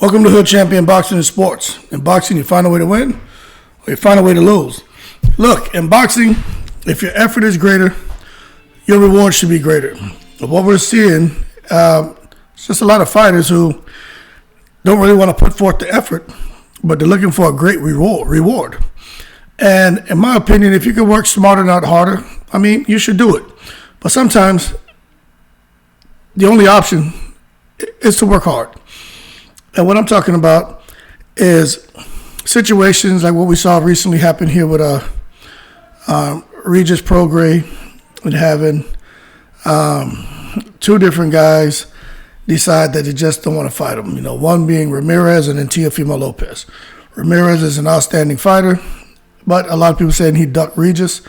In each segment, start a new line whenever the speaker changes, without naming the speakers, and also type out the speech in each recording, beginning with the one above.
Welcome to Hood Champion Boxing and Sports. In boxing, you find a way to win, or you find a way to lose. Look, in boxing, if your effort is greater, your reward should be greater. But what we're seeing, it's just a lot of fighters who don't really want to put forth the effort, but they're looking for a great reward. And in my opinion, if you can work smarter, not harder, I mean, you should do it. But sometimes the only option is to work hard. And what I'm talking about is situations like what we saw recently happen here with Regis Prograis and having two different guys decide that they just don't want to fight him. You know, one being Ramirez and then Teofimo Lopez. Ramirez is an outstanding fighter, but a lot of people saying he ducked Regis.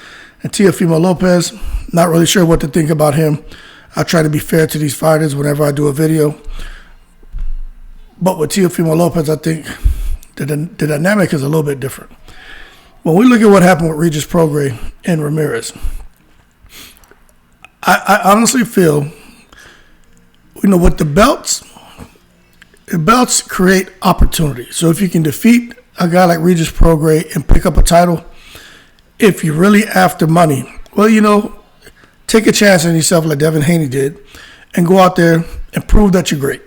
And Teofimo Lopez, not really sure what to think about him. I try to be fair to these fighters whenever I do a video. But with Teofimo Lopez, I think the dynamic is a little bit different. When we look at what happened with Regis Prograis and Ramirez, I honestly feel, you know, with the belts create opportunity. So if you can defeat a guy like Regis Prograis and pick up a title, if you're really after money, well, you know, take a chance on yourself like Devin Haney did and go out there and prove that you're great.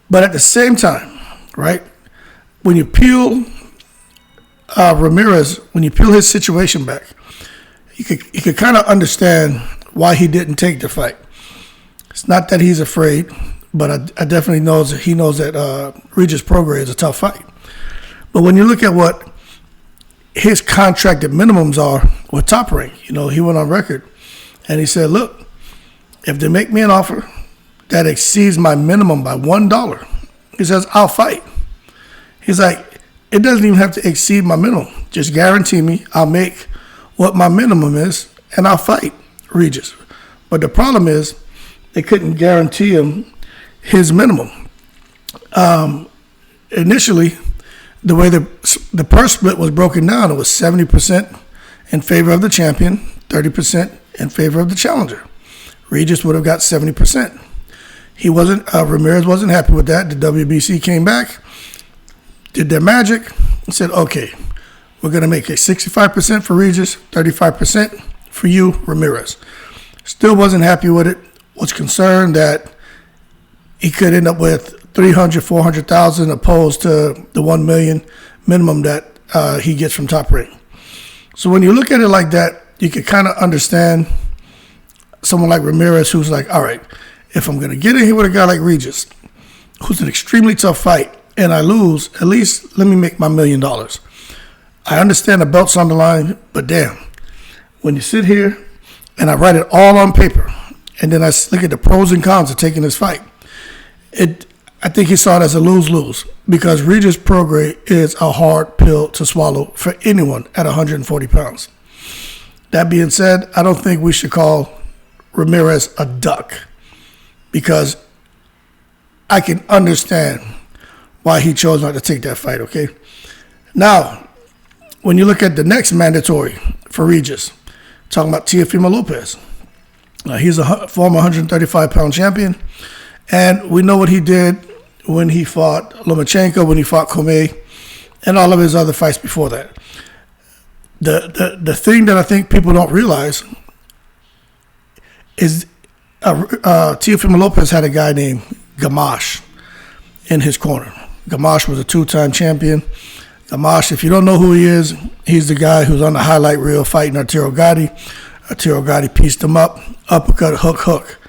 But at the same time, right, when you peel Ramirez, when you peel his situation back, you could kind of understand why he didn't take the fight. It's not that he's afraid, but I definitely knows that he knows that Regis Prograis is a tough fight. But when you look at what his contracted minimums are with Top Rank, you know, he went on record and he said, look, if they make me an offer that exceeds my minimum by $1, he says, I'll fight. He's like, it doesn't even have to exceed my minimum. Just guarantee me I'll make what my minimum is, and I'll fight Regis. But the problem is they couldn't guarantee him his minimum. Initially, the way the purse split was broken down, it was 70% in favor of the champion, 30% in favor of the challenger. Regis would have got 70%. Ramirez wasn't happy with that. The WBC came back, did their magic, and said, okay, we're going to make it 65% for Regis, 35% for you, Ramirez. Still wasn't happy with it. Was concerned that he could end up with $300,000, $400,000 opposed to the $1 million minimum that he gets from Top Rank. So when you look at it like that, you can kind of understand someone like Ramirez who's like, all right, if I'm going to get in here with a guy like Regis, who's an extremely tough fight, and I lose, at least let me make my $1 million. I understand the belt's on the line, but damn, when you sit here and I write it all on paper, and then I look at the pros and cons of taking this fight, I think he saw it as a lose-lose, because Regis Prograis is a hard pill to swallow for anyone at 140 pounds. That being said, I don't think we should call Ramirez a duck, because I can understand why he chose not to take that fight, okay? Now, when you look at the next mandatory for Regis, talking about Teofimo Lopez. He's a former 135-pound champion, and we know what he did when he fought Lomachenko, when he fought Cormier, and all of his other fights before that. The thing that I think people don't realize is Teofimo Lopez had a guy named Gamache in his corner. Gamache was a two-time champion. Gamache, if you don't know who he is, he's the guy who's on the highlight reel fighting Arturo Gatti. Arturo Gatti pieced him up, uppercut, hook.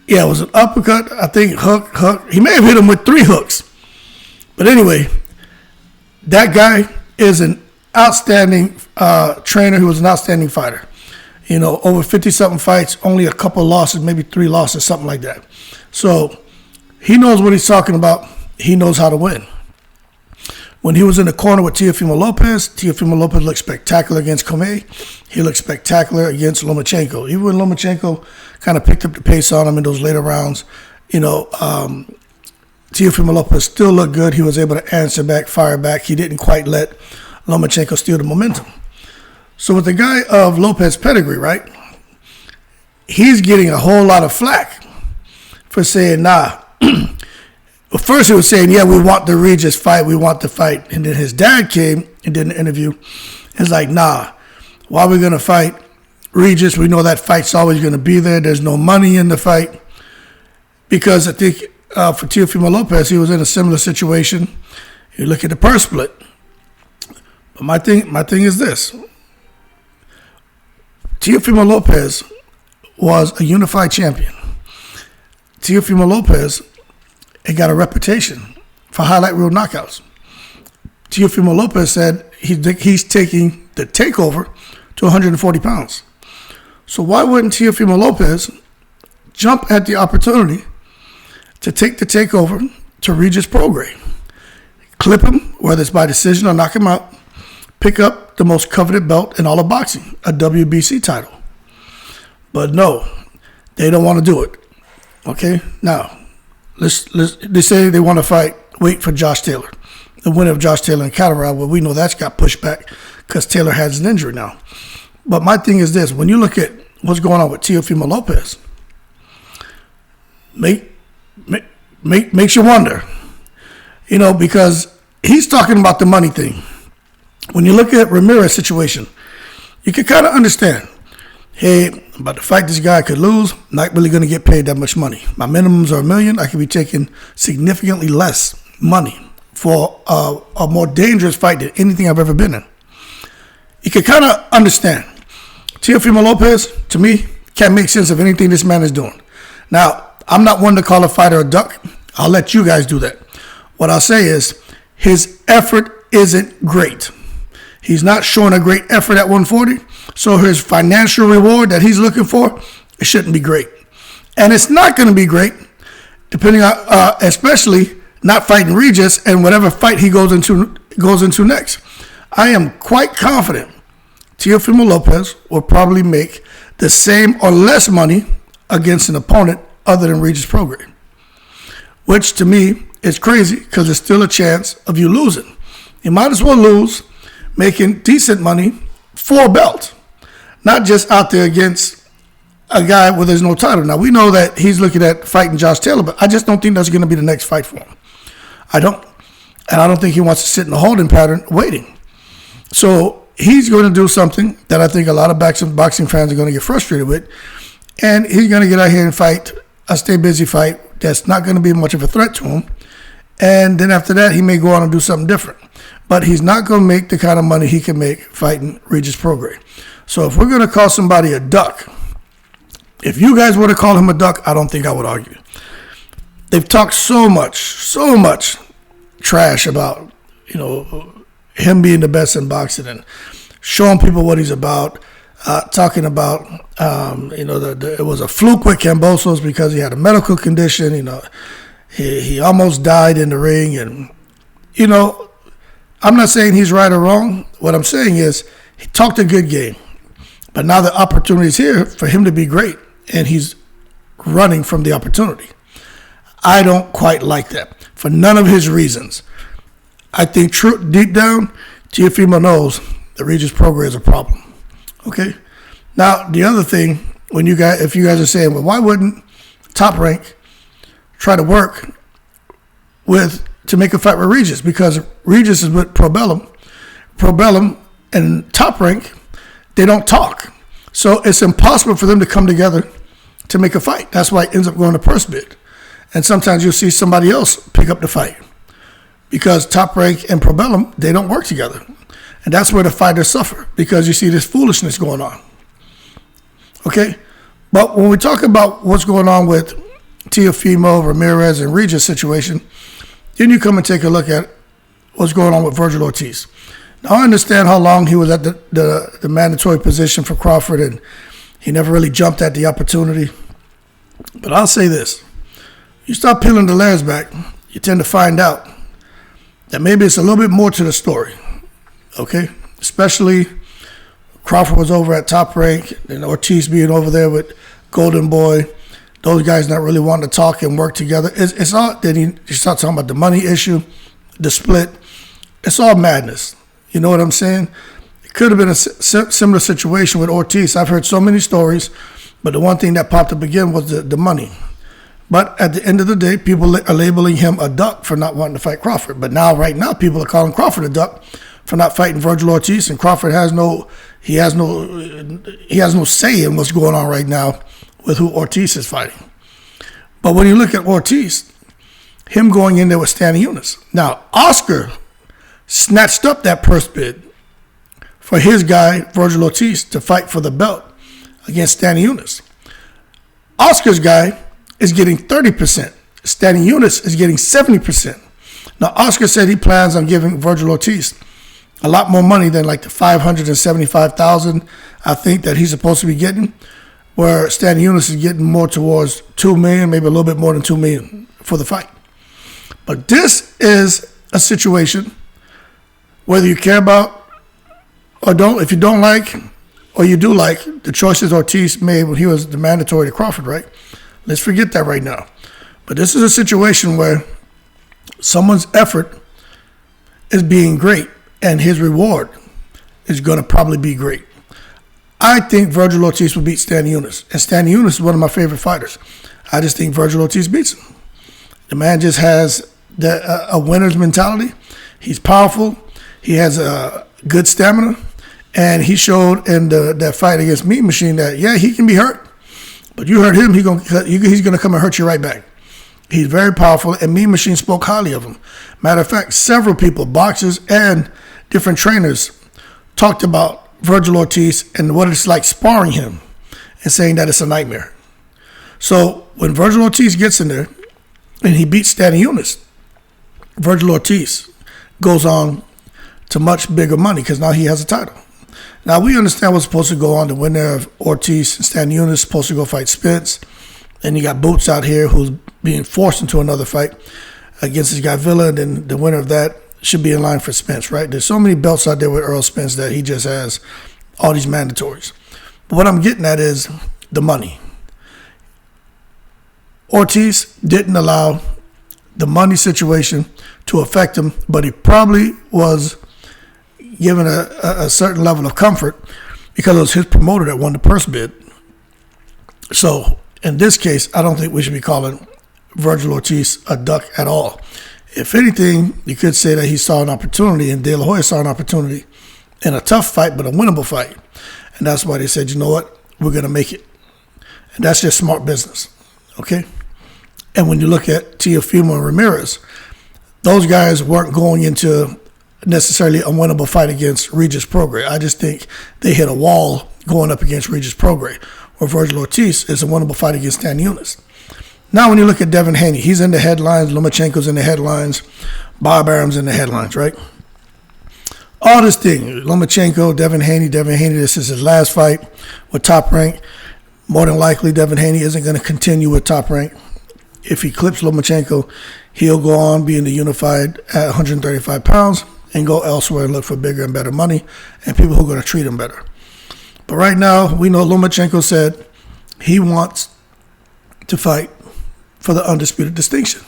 Yeah, it was an uppercut, I think, hook. He may have hit him with 3 hooks. But anyway, that guy is an outstanding trainer. He was an outstanding fighter. You know, over 50-something fights, only a couple losses, maybe 3 losses, something like that. So he knows what he's talking about. He knows how to win. When he was in the corner with Teofimo Lopez looked spectacular against Cormier. He looked spectacular against Lomachenko. Even when Lomachenko kind of picked up the pace on him in those later rounds, you know, Teofimo Lopez still looked good. He was able to answer back, fire back. He didn't quite let Lomachenko steal the momentum. So with the guy of Lopez pedigree, right, he's getting a whole lot of flack for saying, nah, But first he was saying, yeah, we want the Regis fight. We want the fight. And then his dad came and did an interview. It's like, nah, why are we going to fight Regis? We know that fight's always going to be there. There's no money in the fight. Because I think for Teofimo Lopez, he was in a similar situation. You look at the purse split. But my thing is this. Teofimo Lopez was a unified champion. Teofimo Lopez got a reputation for highlight reel knockouts. Teofimo Lopez said he's taking the takeover to 140 pounds. So why wouldn't Teofimo Lopez jump at the opportunity to take the takeover to Regis Prograis? Clip him, whether it's by decision or knock him out, pick up the most coveted belt in all of boxing, a WBC title. But no, they don't want to do it. Okay, now they say they want to wait for Josh Taylor, the winner of Josh Taylor and Colorado. Well, we know that's got pushed back because Taylor has an injury now. But my thing is this: when you look at what's going on with Teofimo Lopez, makes you wonder, because he's talking about the money thing. When you look at Ramirez situation, you can kind of understand. Hey, I'm about to fight this guy, I could lose, not really going to get paid that much money. My minimums are $1 million. I could be taking significantly less money for a more dangerous fight than anything I've ever been in. You can kind of understand. Teofimo Lopez, to me, can't make sense of anything this man is doing. Now, I'm not one to call a fighter a duck. I'll let you guys do that. What I'll say is his effort isn't great. He's not showing a great effort at 140, so his financial reward that he's looking for, it shouldn't be great. And it's not going to be great, depending on, especially not fighting Regis and whatever fight he goes into next. I am quite confident Teofimo Lopez will probably make the same or less money against an opponent other than Regis Prograis, which to me is crazy because there's still a chance of you losing. You might as well lose making decent money for a belt, not just out there against a guy where there's no title. Now, we know that he's looking at fighting Josh Taylor, but I just don't think that's going to be the next fight for him. I don't. And I don't think he wants to sit in a holding pattern waiting. So he's going to do something that I think a lot of boxing fans are going to get frustrated with, and he's going to get out here and fight a stay busy fight that's not going to be much of a threat to him. And then after that, he may go on and do something different. But he's not going to make the kind of money he can make fighting Regis Prograis. So if we're going to call somebody a duck, if you guys were to call him a duck, I don't think I would argue. They've talked so much trash about, him being the best in boxing and showing people what he's about, talking about, it was a fluke with Kambosos because he had a medical condition, he almost died in the ring. And, I'm not saying he's right or wrong. What I'm saying is he talked a good game. But now the opportunity is here for him to be great, and he's running from the opportunity. I don't quite like that for none of his reasons. I think deep down, Teofimo knows that Regis Prograis is a problem. Okay? Now, the other thing, if you guys are saying, well, why wouldn't Top Rank try to work to make a fight with Regis? Because Regis is with Probellum. Probellum and Top Rank, they don't talk. So it's impossible for them to come together to make a fight. That's why it ends up going to purse bid. And sometimes you'll see somebody else pick up the fight. Because Top Rank and Probellum, they don't work together. And that's where the fighters suffer, because you see this foolishness going on. Okay? But when we talk about what's going on with Teofimo, Ramirez, and Regis situation, then you come and take a look at what's going on with Virgil Ortiz. Now, I understand how long he was at the mandatory position for Crawford, and he never really jumped at the opportunity. But I'll say this. You start peeling the layers back, you tend to find out that maybe it's a little bit more to the story. Okay? Especially Crawford was over at Top Rank, and Ortiz being over there with Golden Boy. Those guys not really wanting to talk and work together. It's all, then you start talking about the money issue, the split. It's all madness. You know what I'm saying? It could have been a similar situation with Ortiz. I've heard so many stories, but the one thing that popped up again was the money. But at the end of the day, people are labeling him a duck for not wanting to fight Crawford. But now, right now, people are calling Crawford a duck for not fighting Virgil Ortiz, and Crawford has no say in what's going on right now with who Ortiz is fighting. But when you look at Ortiz, him going in there with Stanley Eunice. Now, Oscar snatched up that purse bid for his guy, Virgil Ortiz, to fight for the belt against Stanley Eunice. Oscar's guy is getting 30%. Stanley Eunice is getting 70%. Now, Oscar said he plans on giving Virgil Ortiz a lot more money than like the $575,000 I think that he's supposed to be getting, where Stanley Eunice is getting more towards $2 million, maybe a little bit more than $2 million for the fight. But this is a situation, whether you care about or don't, if you don't like or you do like the choices Ortiz made when he was the mandatory to Crawford, right? Let's forget that right now. But this is a situation where someone's effort is being great and his reward is going to probably be great. I think Virgil Ortiz will beat Stanley Eunice. And Stanley Eunice is one of my favorite fighters. I just think Virgil Ortiz beats him. The man just has a winner's mentality. He's powerful. He has a good stamina. And he showed in that fight against Meat Machine that, yeah, he can be hurt. But you hurt him, he's going to come and hurt you right back. He's very powerful, and Meat Machine spoke highly of him. Matter of fact, several people, boxers and different trainers, talked about Virgil Ortiz and what it's like sparring him and saying that it's a nightmare. So when Virgil Ortiz gets in there and he beats Stanley Eunice, Virgil Ortiz goes on to much bigger money because now he has a title. Now, we understand what's supposed to go on. The winner of Ortiz and Stanley Eunice is supposed to go fight Spence. And you got Boots out here who's being forced into another fight against this guy Villa. And then the winner of that should be in line for Spence, right? There's so many belts out there with Earl Spence that he just has all these mandatories. But what I'm getting at is the money. Ortiz didn't allow the money situation to affect him, but he probably was given a certain level of comfort because it was his promoter that won the purse bid. So in this case, I don't think we should be calling Virgil Ortiz a duck at all. If anything, you could say that he saw an opportunity, and De La Hoya saw an opportunity in a tough fight, but a winnable fight. And that's why they said, you know what, we're going to make it. And that's just smart business, okay? And when you look at Teofimo and Ramirez, those guys weren't going into necessarily a winnable fight against Regis Prograis. I just think they hit a wall going up against Regis Prograis, where Virgil Ortiz is a winnable fight against Stanley Eunice. Now, when you look at Devin Haney, he's in the headlines. Lomachenko's in the headlines. Bob Arum's in the headlines, right? All this thing, Lomachenko, Devin Haney, this is his last fight with Top Rank. More than likely, Devin Haney isn't going to continue with Top Rank. If he clips Lomachenko, he'll go on being the unified at 135 pounds and go elsewhere and look for bigger and better money and people who are going to treat him better. But right now, we know Lomachenko said he wants to fight for the undisputed distinction.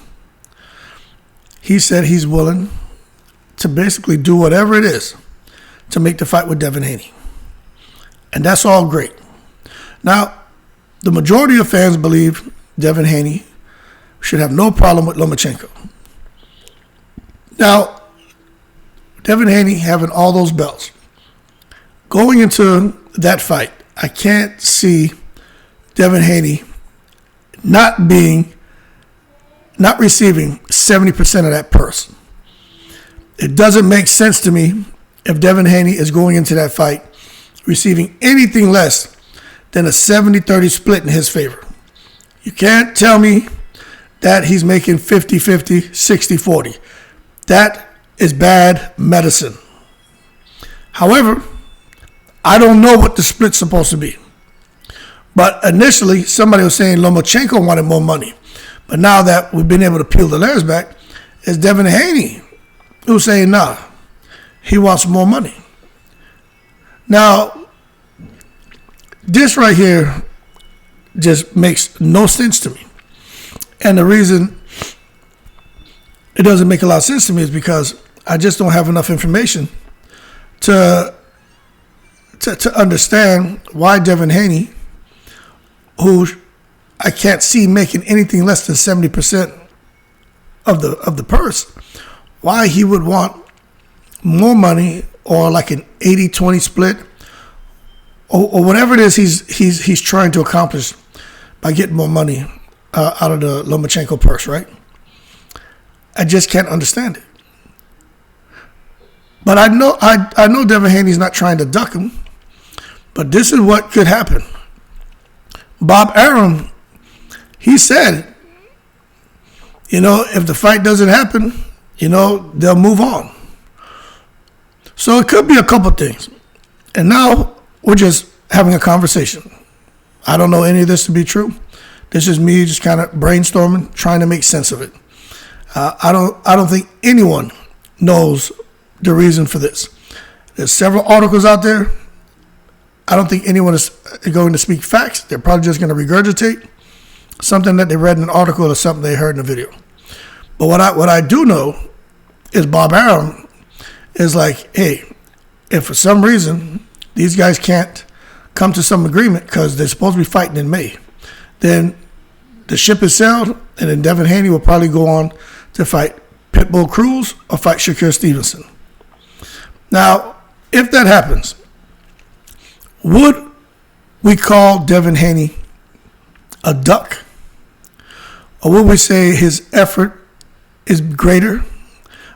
He said he's willing to basically do whatever it is to make the fight with Devin Haney. And that's all great. Now, the majority of fans believe Devin Haney should have no problem with Lomachenko. Now, Devin Haney having all those belts, going into that fight, I can't see Devin Haney not receiving 70% of that purse. It doesn't make sense to me if Devin Haney is going into that fight receiving anything less than a 70-30 split in his favor. You can't tell me that he's making 50-50, 60-40. That is bad medicine. However, I don't know what the split's supposed to be. But initially, somebody was saying Lomachenko wanted more money. But now that we've been able to peel the layers back, it's Devin Haney who's saying, nah, he wants more money. Now, this right here just makes no sense to me. And the reason it doesn't make a lot of sense to me is because I just don't have enough information to understand why Devin Haney, who I can't see making anything less than 70% of the purse. Why he would want more money, or like an 80-20 split, or whatever it is he's trying to accomplish by getting more money out of the Lomachenko purse, right? I just can't understand it. But I know Devin Haney's not trying to duck him. But this is what could happen. Bob Arum, he said, if the fight doesn't happen, they'll move on. So it could be a couple things. And now we're just having a conversation. I don't know any of this to be true. This is me just kind of brainstorming, trying to make sense of it. I don't think anyone knows the reason for this. There's several articles out there. I don't think anyone is going to speak facts. They're probably just going to regurgitate something that they read in an article or something they heard in a video. But what I do know is Bob Arum is like, hey, if for some reason these guys can't come to some agreement because they're supposed to be fighting in May, then the ship is sailed, and then Devin Haney will probably go on to fight Pitbull Cruz or fight Shakur Stevenson. Now, if that happens, would we call Devin Haney a duck? Or would we say his effort is greater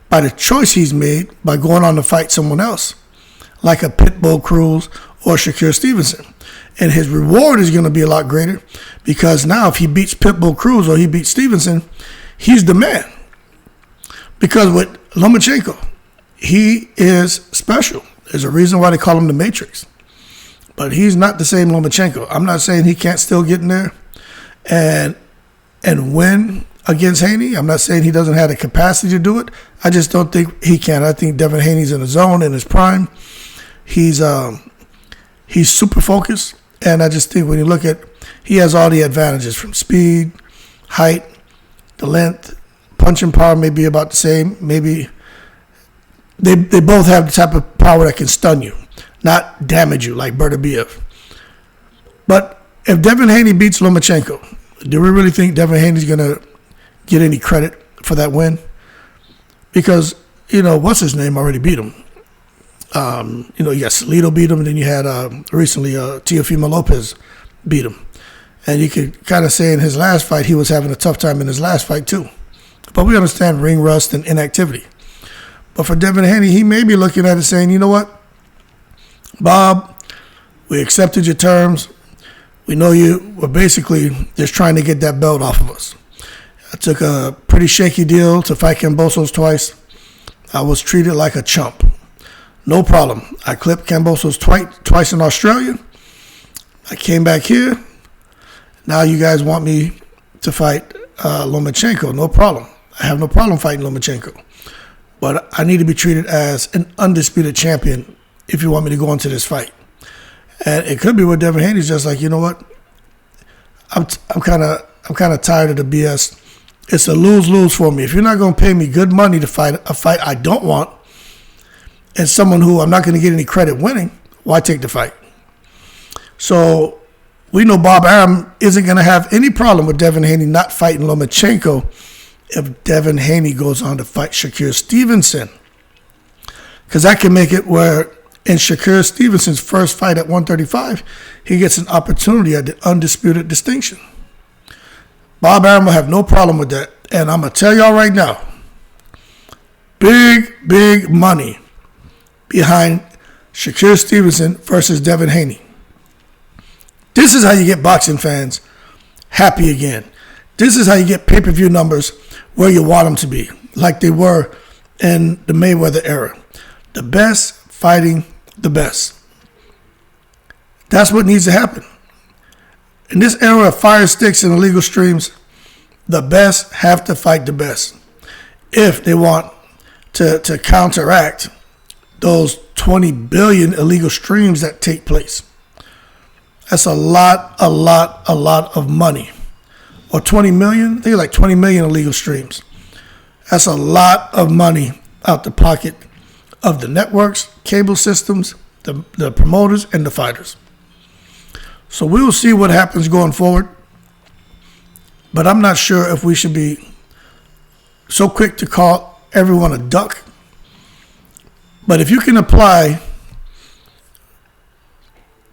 by the choice he's made by going on to fight someone else, like a Pitbull Cruz or Shakur Stevenson? And his reward is going to be a lot greater because now if he beats Pitbull Cruz or he beats Stevenson, he's the man. Because with Lomachenko, he is special. There's a reason why they call him the Matrix. But he's not the same Lomachenko. I'm not saying he can't still get in there and win against Haney. I'm not saying he doesn't have the capacity to do it. I just don't think he can. I think Devin Haney's in his zone, in his prime. He's super focused. And I just think when you look at, he has all the advantages from speed, height, the length, punching power may be about the same. Maybe they both have the type of power that can stun you, not damage you like Bertabiev. But if Devin Haney beats Lomachenko, do we really think Devin Haney's going to get any credit for that win? Because, what's his name already beat him. Yes, Salido beat him, and then you had recently Teofimo Lopez beat him. And you could kind of say in his last fight, he was having a tough time in his last fight too. But we understand ring rust and inactivity. But for Devin Haney, he may be looking at it saying, you know what, Bob, we accepted your terms. We know you were basically just trying to get that belt off of us. I took a pretty shaky deal to fight Kambosos twice. I was treated like a chump. No problem. I clipped Kambosos twice in Australia. I came back here. Now you guys want me to fight Lomachenko. No problem. I have no problem fighting Lomachenko. But I need to be treated as an undisputed champion if you want me to go into this fight. And it could be where Devin Haney's just like, you know what? I'm kind of tired of the BS. It's a lose-lose for me. If you're not going to pay me good money to fight a fight I don't want, and someone who I'm not going to get any credit winning, why take the fight? So we know Bob Arum isn't going to have any problem with Devin Haney not fighting Lomachenko if Devin Haney goes on to fight Shakur Stevenson. Because that can make it where in Shakur Stevenson's first fight at 135, he gets an opportunity at the undisputed distinction. Bob Arum will have no problem with that. And I'm going to tell y'all right now, big money behind Shakur Stevenson versus Devin Haney. This is how you get boxing fans happy again. This is how you get pay-per-view numbers where you want them to be, like they were in the Mayweather era. The best fighting the best. That's what needs to happen. In this era of fire sticks and illegal streams, the best have to fight the best if they want to counteract those 20 billion illegal streams that take place. That's a lot of money. Or 20 million? I think like 20 million illegal streams. That's a lot of money out the pocket of the networks, cable systems, the promoters, and the fighters. So we will see what happens going forward. But I'm not sure if we should be so quick to call everyone a duck. But if you can apply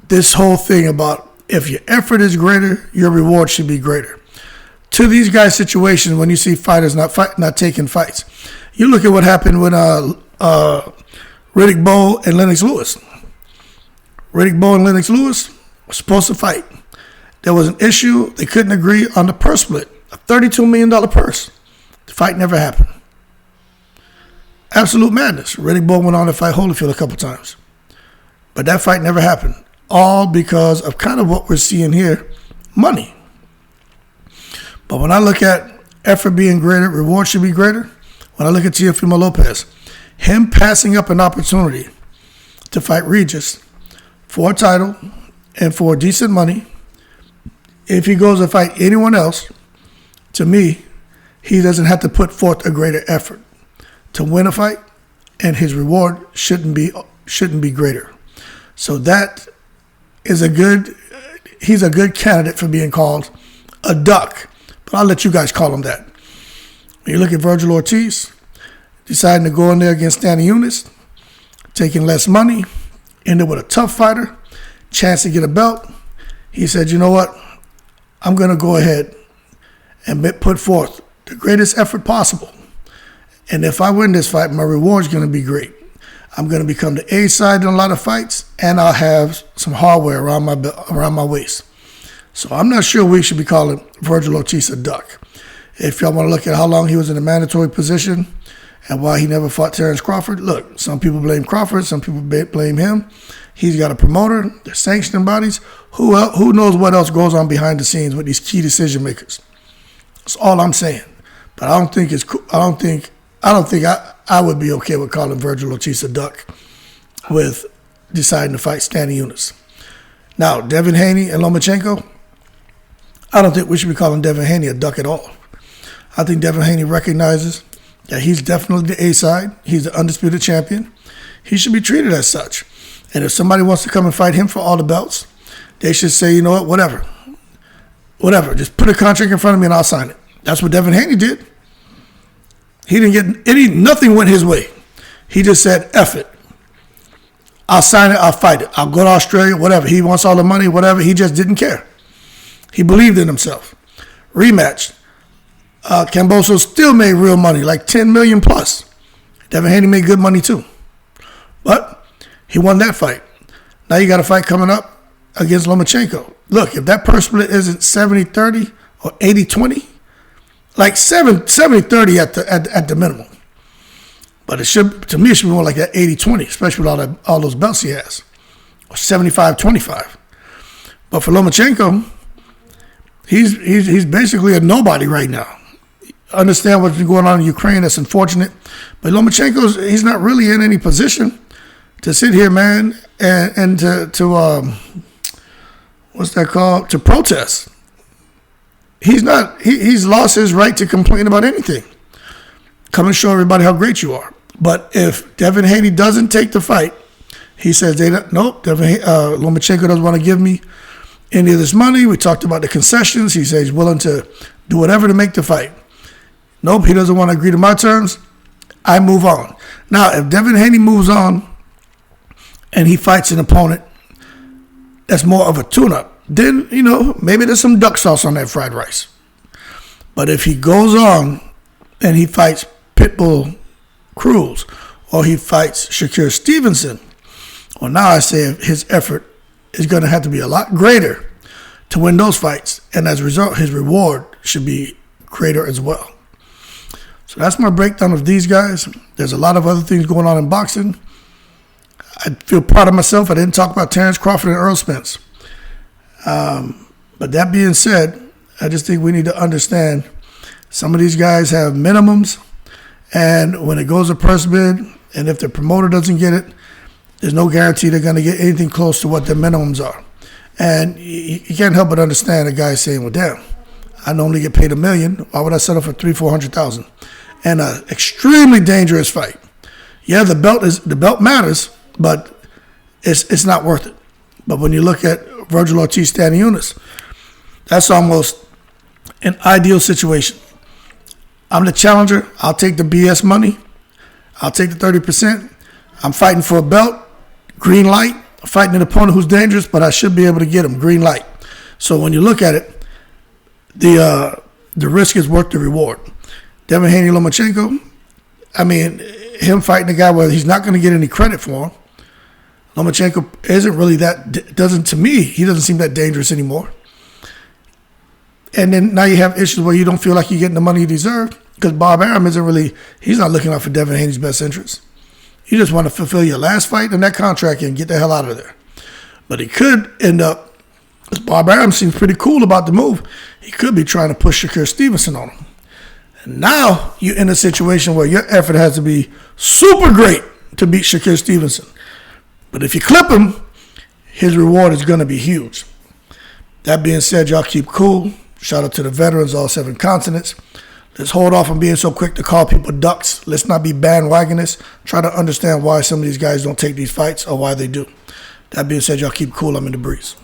this whole thing about if your effort is greater, your reward should be greater. To these guys' situations, when you see fighters not taking fights, you look at what happened with Riddick Bowe and Lennox Lewis. Riddick Bowe and Lennox Lewis were supposed to fight. There was an issue. They couldn't agree on the purse split, a $32 million purse. The fight never happened. Absolute madness. Riddick Bowe went on to fight Holyfield a couple times. But that fight never happened. All because of kind of what we're seeing here, money. But when I look at effort being greater, reward should be greater. When I look at Teofimo Lopez, him passing up an opportunity to fight Regis for a title and for decent money, if he goes to fight anyone else, to me, he doesn't have to put forth a greater effort to win a fight, and his reward shouldn't be greater. So that is he's a good candidate for being called a duck. But I'll let you guys call him that. When you look at Virgil Ortiz, deciding to go in there against Stanley Eunice, taking less money, ended with a tough fighter, chance to get a belt. He said, you know what? I'm going to go ahead and put forth the greatest effort possible. And if I win this fight, my reward is going to be great. I'm going to become the A side in a lot of fights, and I'll have some hardware around my waist. So I'm not sure we should be calling Virgil Ortiz a duck. If y'all want to look at how long he was in a mandatory position and why he never fought Terrence Crawford, look, some people blame Crawford, some people blame him. He's got a promoter, they're sanctioning bodies. Who knows what else goes on behind the scenes with these key decision makers? That's all I'm saying. But I don't think it's cool. I don't think I would be okay with calling Virgil Ortiz a duck with deciding to fight Stanley Eunice. Now, Devin Haney and Lomachenko, I don't think we should be calling Devin Haney a duck at all. I think Devin Haney recognizes that he's definitely the A side. He's the undisputed champion. He should be treated as such. And if somebody wants to come and fight him for all the belts, they should say, you know what, whatever. Just put a contract in front of me and I'll sign it. That's what Devin Haney did. He didn't get nothing went his way. He just said, F it. I'll sign it, I'll fight it. I'll go to Australia, whatever. He wants all the money, whatever. He just didn't care. He believed in himself. Rematch. Camboso still made real money, like $10 million plus. Devin Haney made good money too. But he won that fight. Now you got a fight coming up against Lomachenko. Look, if that purse split isn't 70-30 or 80-20, like 70-30 at the minimum. But it should be more like that 80-20, especially with all those belts he has. Or 75-25. But for Lomachenko, he's basically a nobody right now. Understand what's going on in Ukraine, that's unfortunate. But Lomachenko, he's not really in any position to sit here, man, and to what's that called? To protest. He's not. He's lost his right to complain about anything. Come and show everybody how great you are. But if Devin Haney doesn't take the fight, he says Lomachenko doesn't want to give me any of this money. We talked about the concessions. He says he's willing to do whatever to make the fight. Nope, he doesn't want to agree to my terms. I move on. Now, if Devin Haney moves on and he fights an opponent that's more of a tune-up, then, maybe there's some duck sauce on that fried rice. But if he goes on and he fights Pitbull Cruz or he fights Shakur Stevenson, well, now I say his effort is going to have to be a lot greater to win those fights. And as a result, his reward should be greater as well. So that's my breakdown of these guys. There's a lot of other things going on in boxing. I feel proud of myself. I didn't talk about Terrence Crawford and Earl Spence. But that being said, I just think we need to understand some of these guys have minimums. And when it goes to purse bid, and if the promoter doesn't get it, there's no guarantee they're going to get anything close to what their minimums are. And you can't help but understand a guy saying, well, damn, I normally get paid $1 million. Why would I settle for $300,000-$400,000? And an extremely dangerous fight. Yeah, the belt matters, but it's not worth it. But when you look at Virgil Ortiz, Stanley Eunice, that's almost an ideal situation. I'm the challenger. I'll take the BS money. I'll take the 30%. I'm fighting for a belt. Green light. I'm fighting an opponent who's dangerous, but I should be able to get him. Green light. So when you look at it, the risk is worth the reward. Devin Haney Lomachenko, I mean, him fighting a guy where he's not going to get any credit for him. Lomachenko isn't really to me, he doesn't seem that dangerous anymore. And then now you have issues where you don't feel like you're getting the money you deserve because Bob Arum he's not looking out for Devin Haney's best interest. You just want to fulfill your last fight and that contract and get the hell out of there. But he could end up, because Bob Arum seems pretty cool about the move, he could be trying to push Shakur Stevenson on him. And now you're in a situation where your effort has to be super great to beat Shakur Stevenson. But if you clip him, his reward is going to be huge. That being said, y'all keep cool. Shout out to the veterans, all 7 continents. Let's hold off on being so quick to call people ducks. Let's not be bandwagonists. Try to understand why some of these guys don't take these fights or why they do. That being said, y'all keep cool. I'm in the breeze.